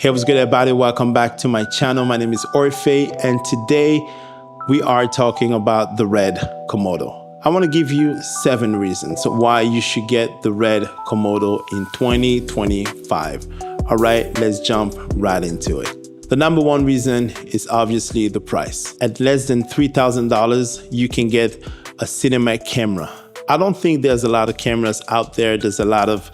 Hey, what's good everybody? Welcome back to my channel. My name is Orfe, and today we are talking about the RED Komodo. I want to give you 7 reasons why you should get the RED Komodo in 2025. All right, let's jump right into it. The number 1 reason is obviously the price. At less than $3,000, you can get a cinema camera. I don't think there's a lot of cameras out there. There's a lot of,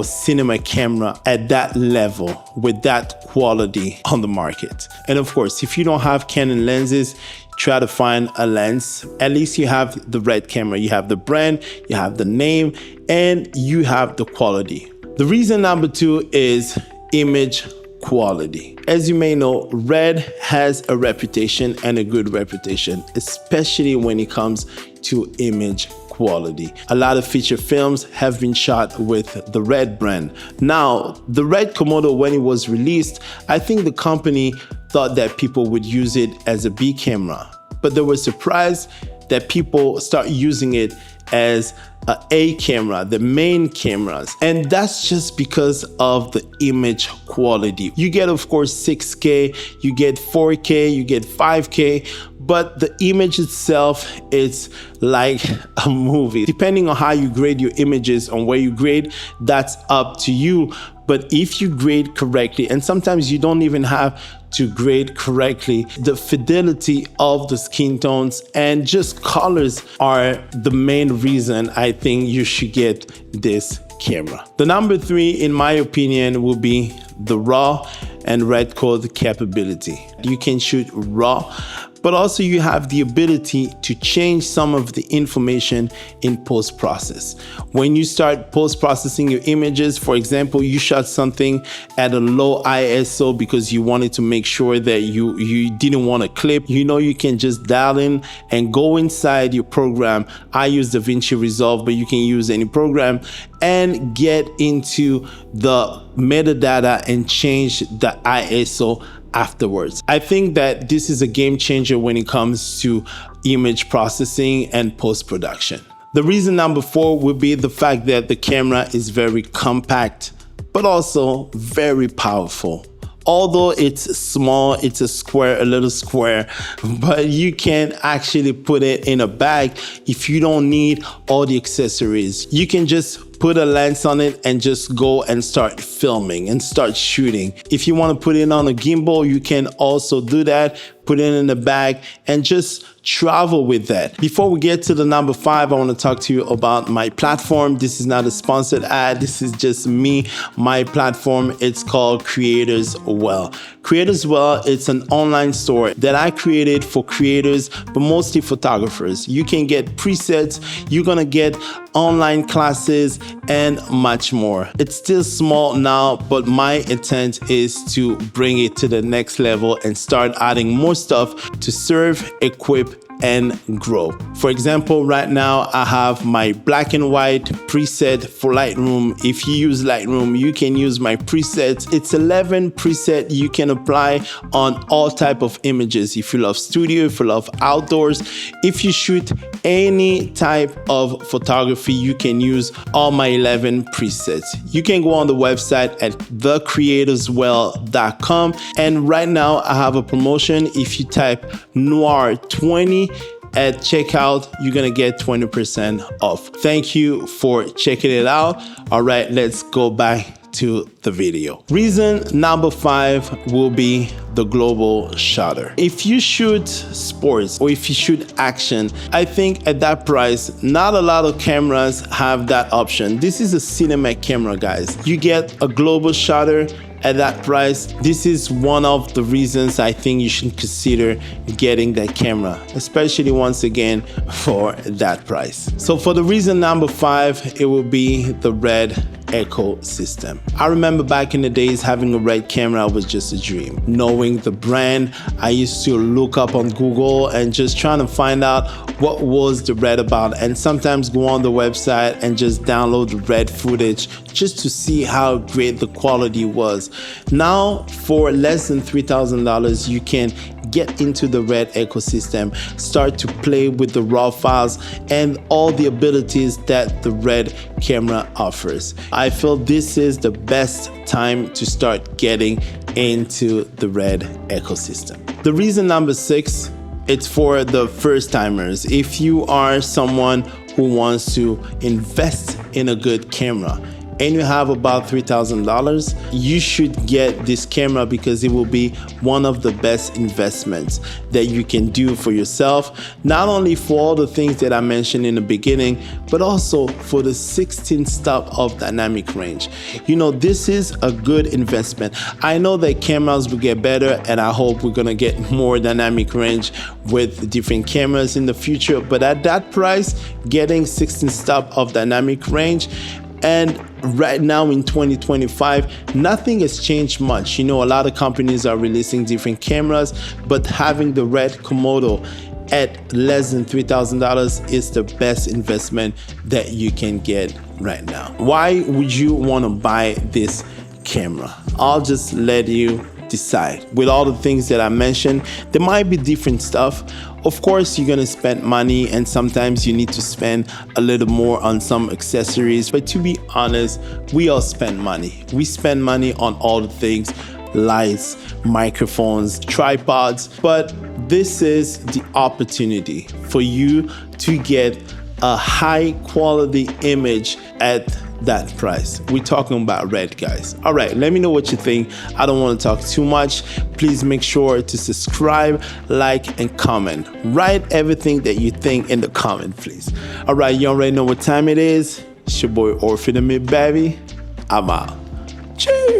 cinema camera at that level with that quality on the market. And of course, if you don't have Canon lenses, try to find a lens. At least you have the RED camera. You have the brand, you have the name, and you have the quality. The reason number 2 is image quality. As you may know, RED has a reputation and a good reputation, especially when it comes to image quality. A lot of feature films have been shot with the RED brand. Now, the RED Komodo, when it was released, I think the company thought that people would use it as a B camera, but they were surprised that people start using it as a camera, the main cameras. And that's just because of the image quality. You get, of course, 6K, you get 4K, you get 5K, but the image itself is like a movie. Depending on how you grade your images, on where you grade, that's up to you. But if you grade correctly, and sometimes you don't even have to grade correctly, the fidelity of the skin tones and just colors are the main reason I think you should get this camera. The number 3, in my opinion, will be the RAW and REDCODE capability. You can shoot RAW, but also you have the ability to change some of the information in post-process. When you start post-processing your images, for example, you shot something at a low ISO because you wanted to make sure that you didn't want to clip, you can just dial in and go inside your program. I use DaVinci Resolve, but you can use any program and get into the metadata and change the ISO afterwards. I think that this is a game changer when it comes to image processing and post-production. The reason number 4 would be the fact that the camera is very compact, but also very powerful. Although it's small, it's a little square, but you can actually put it in a bag if you don't need all the accessories. You can just put a lens on it and just go and start filming and start shooting. If you want to put it on a gimbal, you can also do that. Put it in a bag and just travel with that. Before we get to the number 5, I want to talk to you about my platform. This is not a sponsored ad. This is just me, my platform. It's called Creators Well. Creators Well, it's an online store that I created for creators, but mostly photographers. You can get presets, you're gonna get online classes and much more. It's still small now, but my intent is to bring it to the next level and start adding more stuff to serve, equip, and grow. For example, right now I have my black and white preset for Lightroom. If you use Lightroom, you can use my presets. It's 11 preset you can apply on all type of images. If you love studio, if you love outdoors, if you shoot any type of photography, you can use all my 11 presets. You can go on the website at thecreatorswell.com, and right now I have a promotion. If you type Noir20 at checkout, you're gonna get 20% off. Thank you for checking it out. All right, let's go back to the video. Reason number 5 will be the global shutter. If you shoot sports or if you shoot action, I think at that price, not a lot of cameras have that option. This is a cinema camera, guys. You get a global shutter at that price. This is one of the reasons I think you should consider getting that camera, especially once again for that price. So for the reason number 5, it will be the RED ecosystem. I remember back in the days having a RED camera was just a dream. Knowing the brand, I used to look up on Google and just trying to find out what was the RED about, and sometimes go on the website and just download the RED footage just to see how great the quality was. Now for less than $3,000, you can get into the RED ecosystem, start to play with the RAW files and all the abilities that the RED camera offers. I feel this is the best time to start getting into the RED ecosystem. The reason number 6, it's for the first timers. If you are someone who wants to invest in a good camera and you have about $3,000, you should get this camera because it will be one of the best investments that you can do for yourself, not only for all the things that I mentioned in the beginning, but also for the 16 stop of dynamic range. You know, this is a good investment. I know that cameras will get better, and I hope we're gonna get more dynamic range with different cameras in the future, but at that price, getting 16 stop of dynamic range, and right now in 2025, nothing has changed much. You know, a lot of companies are releasing different cameras, but having the RED Komodo at less than $3,000 is the best investment that you can get right now. Why would you want to buy this camera? I'll just let you decide. With all the things that I mentioned, there might be different stuff. Of course, you're gonna spend money, and sometimes you need to spend a little more on some accessories. But to be honest, we all spend money. We spend money on all the things: lights, microphones, tripods. But this is the opportunity for you to get a high quality image at that price. We're talking about RED, guys. All right, let me know what you think. I don't want to talk too much. Please make sure to subscribe, like, and comment. Write everything that you think in the comment, please. All right, you already know what time it is. It's your boy Orphe the Mid Baby. I'm out. Cheers.